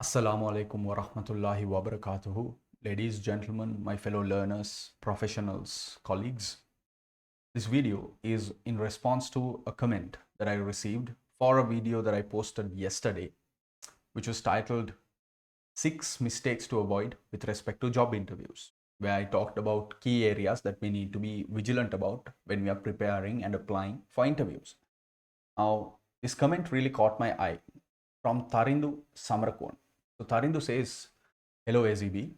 Assalamu alaikum wa rahmatullahi wa barakatuhu. Ladies, gentlemen, my fellow learners, professionals, colleagues. This video is in response to a comment that I received for a video that I posted yesterday, which was titled 6 Mistakes to Avoid with Respect to Job Interviews, where I talked about key areas that we need to be vigilant about when we are preparing and applying for interviews. Now, this comment really caught my eye from Tarindu Samarakon. So Tarindu says, hello AZB,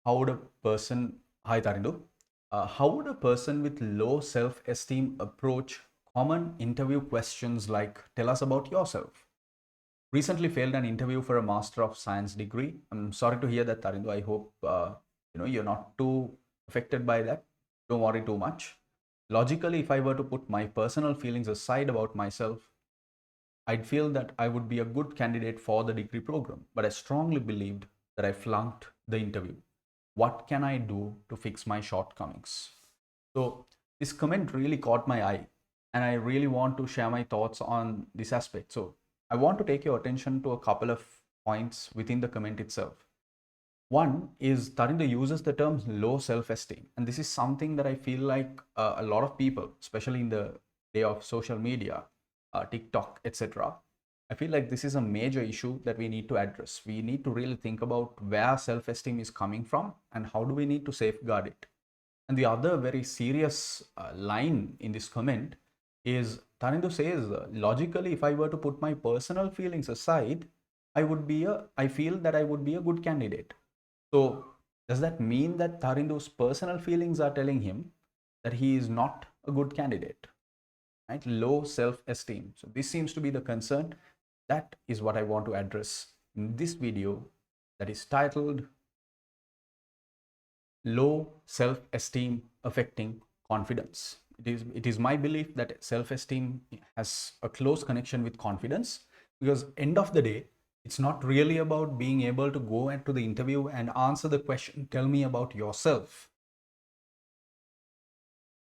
how would a person, hi Tarindu, how would a person with low self-esteem approach common interview questions like, tell us about yourself? Recently failed an interview for a Master of Science degree. I'm sorry to hear that, Tarindu. I hope you're not too affected by that. Don't worry too much. Logically, if I were to put my personal feelings aside about myself, I'd feel that I would be a good candidate for the degree program, but I strongly believed that I flunked the interview. What can I do to fix my shortcomings? So, this comment really caught my eye, and I really want to share my thoughts on this aspect. So, I want to take your attention to a couple of points within the comment itself. One is Tarinda uses the term low self esteem, and this is something that I feel like a lot of people, especially in the day of social media, TikTok, etc. I feel like this is a major issue that we need to address. We need to really think about where self esteem is coming from and how do we need to safeguard it. And the other very serious line in this comment is Tarindu says, logically, if I were to put my personal feelings aside, I feel that I would be a good candidate. So, does that mean that Tarindu's personal feelings are telling him that he is not a good candidate? Right? Low self-esteem. So, this seems to be the concern. That is what I want to address in this video that is titled Low Self-Esteem Affecting Confidence. It is my belief that self-esteem has a close connection with confidence, because end of the day, it's not really about being able to go into the interview and answer the question, tell me about yourself,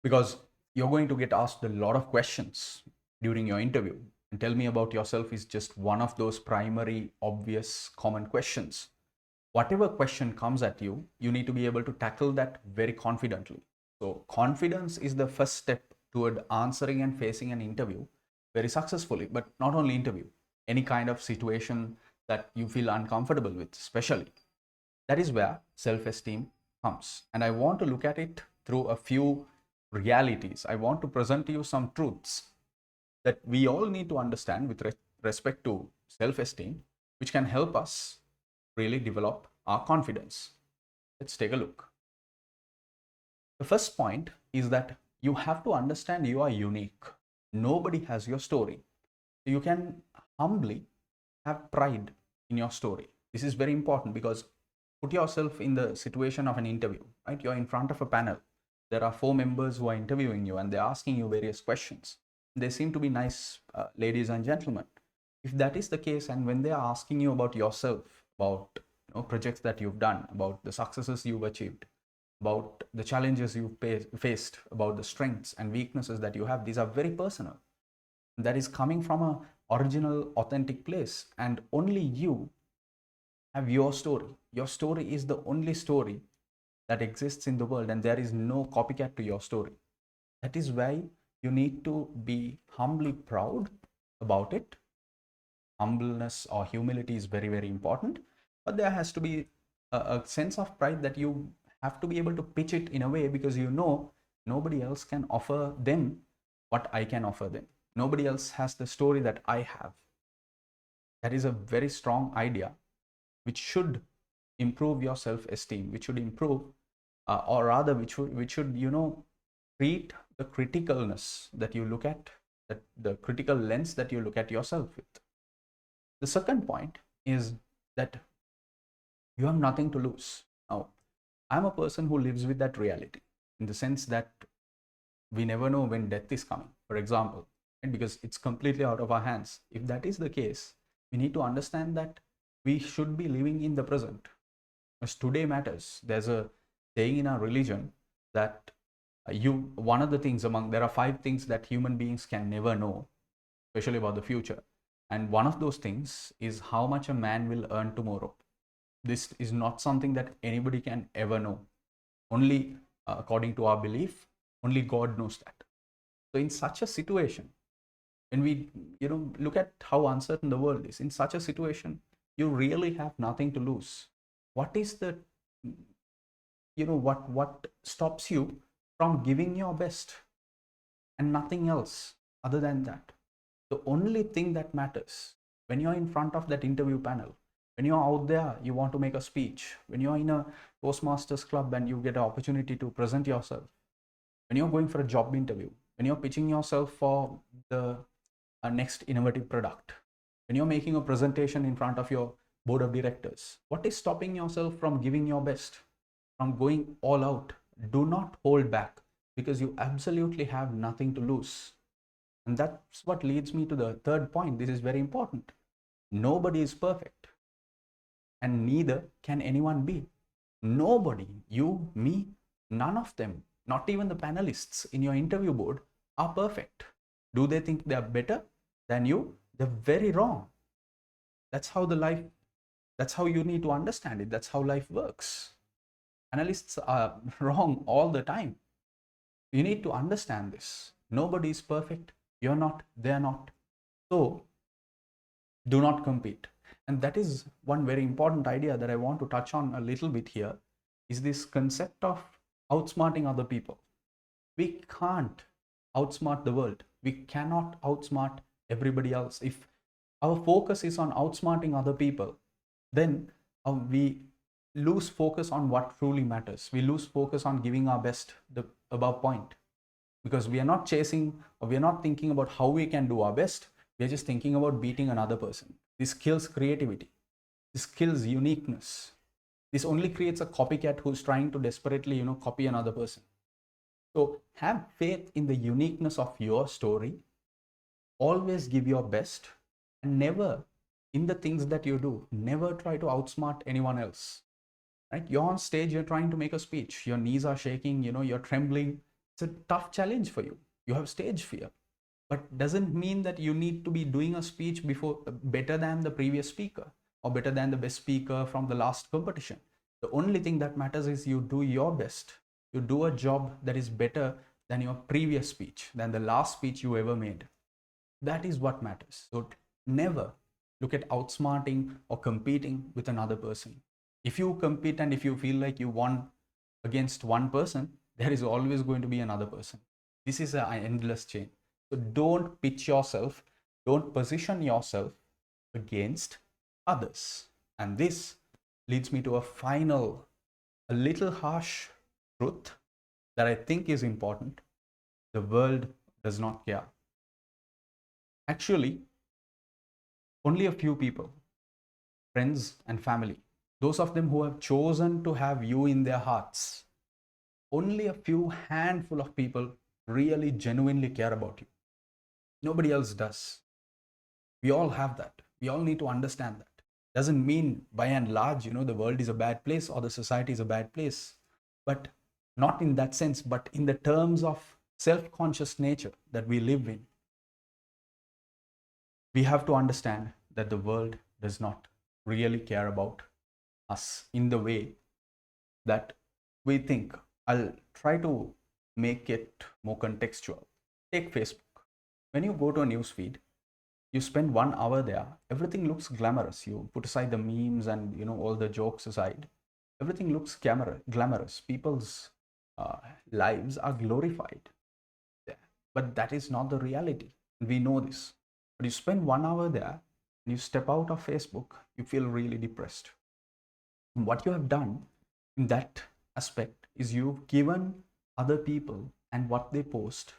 because you're going to get asked a lot of questions during your interview, and tell me about yourself is just one of those primary obvious common questions. Whatever question comes at you, you need to be able to tackle that very confidently. So confidence is the first step toward answering and facing an interview very successfully, but not only interview, any kind of situation that you feel uncomfortable with, especially. That is where self-esteem comes. And I want to look at it through a few realities. I want to present to you some truths that we all need to understand with respect to self-esteem, which can help us really develop our confidence. Let's take a look. The first point is that you have to understand you are unique. Nobody has your story. You can humbly have pride in your story. This is very important, because put yourself in the situation of an interview, right? You're in front of a panel. There are 4 members who are interviewing you and they're asking you various questions. They seem to be nice ladies and gentlemen. If that is the case, and when they are asking you about yourself, about projects that you've done, about the successes you've achieved, about the challenges you've faced, about the strengths and weaknesses that you have, these are very personal. That is coming from a original, authentic place, and only you have your story. Your story is the only story that exists in the world, and there is no copycat to your story. That is why you need to be humbly proud about it. Humbleness or humility is very, very important, but there has to be a sense of pride that you have to be able to pitch it in a way, because nobody else can offer them what I can offer them. Nobody else has the story that I have. That is a very strong idea, which should improve your self-esteem, which should improve, or rather, which should treat the criticalness that you look at, that the critical lens that you look at yourself with. The second point is that you have nothing to lose. Now, I'm a person who lives with that reality, in the sense that we never know when death is coming, for example, and because it's completely out of our hands. If that is the case, we need to understand that we should be living in the present, as today matters. There's a saying in our religion that one of the things among there are 5 things that human beings can never know, especially about the future. And one of those things is how much a man will earn tomorrow. This is not something that anybody can ever know. Only according to our belief, only God knows that. So in such a situation, when we look at how uncertain the world is, in such a situation, you really have nothing to lose. What is the what stops you from giving your best? And nothing else other than that. The only thing that matters when you're in front of that interview panel, when you're out there, you want to make a speech, when you're in a Toastmasters club and you get an opportunity to present yourself, when you're going for a job interview, when you're pitching yourself for the next innovative product, when you're making a presentation in front of your board of directors, what is stopping yourself from giving your best, from going all out? Do not hold back, because you absolutely have nothing to lose. And that's what leads me to the third point. This is very important. Nobody is perfect, and neither can anyone be. Nobody, you, me, none of them, not even the panelists in your interview board, are perfect. Do they think they are better than you? They're very wrong. That's how that's how you need to understand it. That's how life works. Analysts are wrong all the time. You need to understand this. Nobody is perfect. You're not, they're not. So do not compete. And that is one very important idea that I want to touch on a little bit here, is this concept of outsmarting other people. We can't outsmart the world. We cannot outsmart everybody else. If our focus is on outsmarting other people, then we lose focus on what truly matters. We lose focus on giving our best, the above point, because we are not chasing, or we are not thinking about how we can do our best. We are just thinking about beating another person. This kills creativity. This kills uniqueness. This only creates a copycat who's trying to desperately, copy another person. So have faith in the uniqueness of your story. Always give your best, and never, in the things that you do, never try to outsmart anyone else. Right? You're on stage, you're trying to make a speech, your knees are shaking, you're trembling. It's a tough challenge for you. You have stage fear, but doesn't mean that you need to be doing a speech before better than the previous speaker, or better than the best speaker from the last competition. The only thing that matters is you do your best. You do a job that is better than your previous speech, than the last speech you ever made. That is what matters. So never look at outsmarting or competing with another person. If you compete and if you feel like you won against one person, there is always going to be another person. This is an endless chain. So don't pitch yourself, don't position yourself against others. And this leads me to a little harsh truth that I think is important. The world does not care. Actually, only a few people, friends and family, those of them who have chosen to have you in their hearts, only a few handful of people really genuinely care about you. Nobody else does. We all have that. We all need to understand that. Doesn't mean by and large, the world is a bad place or the society is a bad place, but not in that sense, but in the terms of self-conscious nature that we live in. We have to understand that the world does not really care about us in the way that we think. I'll try to make it more contextual. Take Facebook. When you go to a news feed, you spend 1 hour there, everything looks glamorous. You put aside the memes and all the jokes aside, everything looks glamorous. People's lives are glorified there, but that is not the reality. We know this. But you spend 1 hour there and you step out of Facebook, you feel really depressed. And what you have done in that aspect is you've given other people and what they post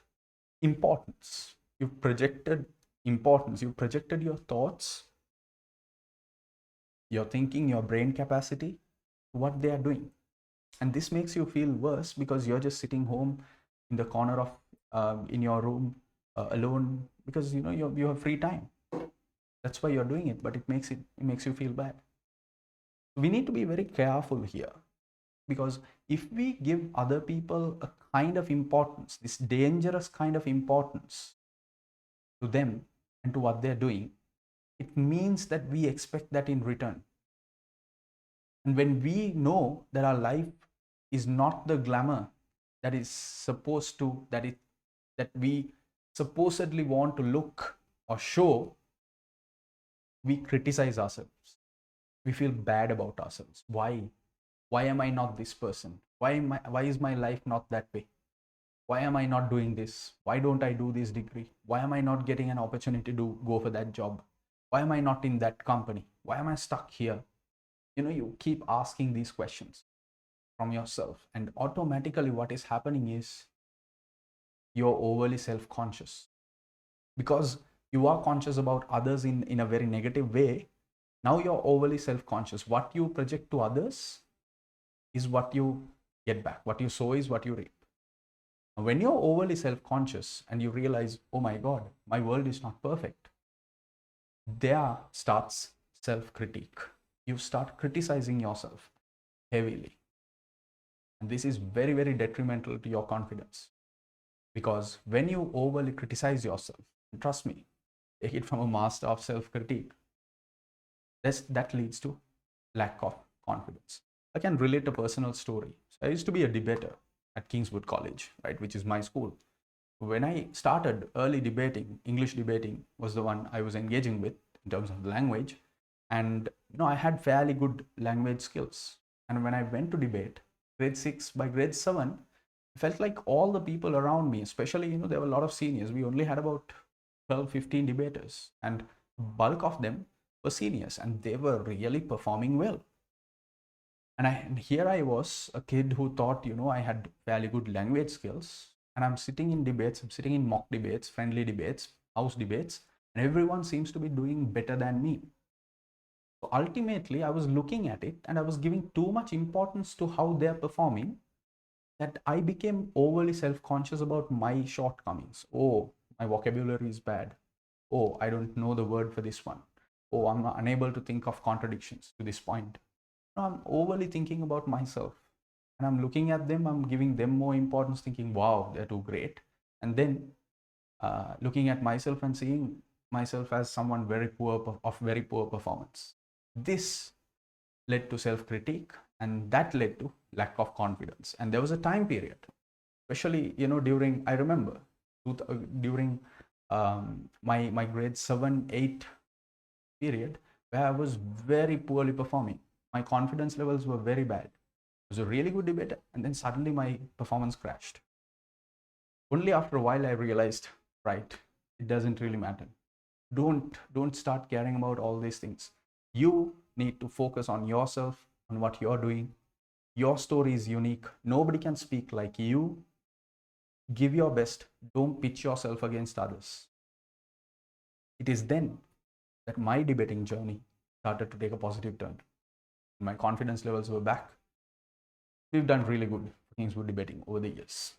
importance. You've projected importance. You've projected your thoughts, your thinking, your brain capacity, what they are doing. And this makes you feel worse because you're just sitting home in the corner of in your room alone, because you have free time. That's why you're doing it, but it makes you feel bad. We need to be very careful here, because if we give other people a kind of importance, this dangerous kind of importance to them and to what they're doing, it means that we expect that in return. And when we know that our life is not the glamour that is supposed to, that we supposedly want to look or show, we criticize ourselves. We feel bad about ourselves. Why am I not this person? Why is my life not that way? Why am I not doing this? Why don't I do this degree? Why am I not getting an opportunity to go for that job? Why am I not in that company? Why am I stuck here? You keep asking these questions from yourself, and automatically what is happening is you're overly self-conscious, because you are conscious about others in a very negative way. Now you're overly self-conscious. What you project to others is what you get back. What you sow is what you reap. When you're overly self-conscious and you realize, oh my God, my world is not perfect, there starts self-critique. You start criticizing yourself heavily. And this is very, very detrimental to your confidence. Because when you overly criticize yourself, trust me, take it from a master of self-critique, that leads to lack of confidence. I can relate a personal story. So I used to be a debater at Kingswood College, right, which is my school. When I started early debating, English debating was the one I was engaging with in terms of language. And I had fairly good language skills. And when I went to debate, grade 6, by grade 7, I felt like all the people around me, especially, there were a lot of seniors. We only had about 12, 15 debaters, and bulk of them were seniors, and they were really performing well. And here I was, a kid who thought, I had fairly good language skills, and I'm sitting in debates, I'm sitting in mock debates, friendly debates, house debates, and everyone seems to be doing better than me. So ultimately, I was looking at it and I was giving too much importance to how they're performing, that I became overly self-conscious about my shortcomings. Oh, my vocabulary is bad. Oh, I don't know the word for this one. Oh, I'm unable to think of contradictions to this point. No, I'm overly thinking about myself. And I'm looking at them, I'm giving them more importance, thinking, wow, they're too great. And then looking at myself and seeing myself as someone very poor performance. This led to self-critique, and that led to lack of confidence. And there was a time period, especially during, I remember, during my grade 7, 8 period, where I was very poorly performing. My confidence levels were very bad. I was a really good debater, and then suddenly my performance crashed. Only after a while I realized, right, it doesn't really matter. Don't start caring about all these things. You need to focus on yourself, on what you're doing. Your story is unique. Nobody can speak like you. Give your best. Don't pitch yourself against others. It is then that my debating journey started to take a positive turn. My confidence levels were back. We've done really good for Kingswood debating over the years.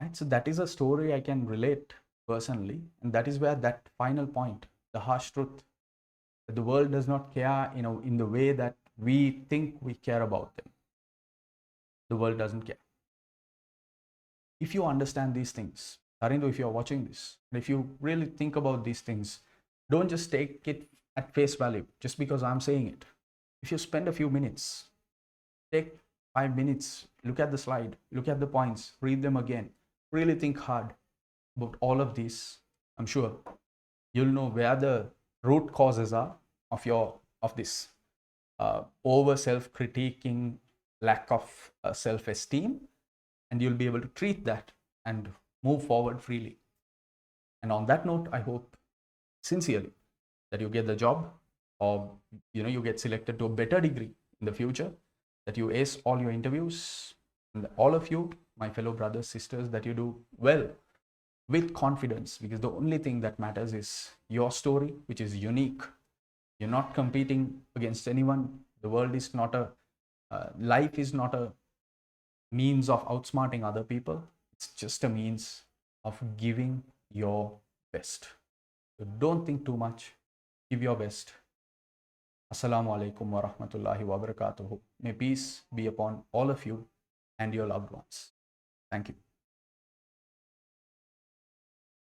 Right? So that is a story I can relate personally, and that is where that final point, the harsh truth, that the world does not care, in the way that we think we care about them. The world doesn't care. If you understand these things, Harindo, if you're watching this, and if you really think about these things, don't just take it at face value just because I'm saying it. If you spend a few minutes, take 5 minutes, look at the slide, look at the points, read them again, really think hard about all of these, I'm sure you'll know where the root causes are of this over self-critiquing, lack of self-esteem, and you'll be able to treat that and move forward freely. And on that note, I hope sincerely that you get the job, or you get selected to a better degree in the future, that you ace all your interviews, and all of you, my fellow brothers, sisters, that you do well with confidence, because the only thing that matters is your story, which is unique. You're not competing against anyone. The world is not life is not a means of outsmarting other people. It's just a means of giving your best. So don't think too much. Give your best. Assalamu alaikum wa rahmatullahi wa barakatuhu. May peace be upon all of you and your loved ones. Thank you.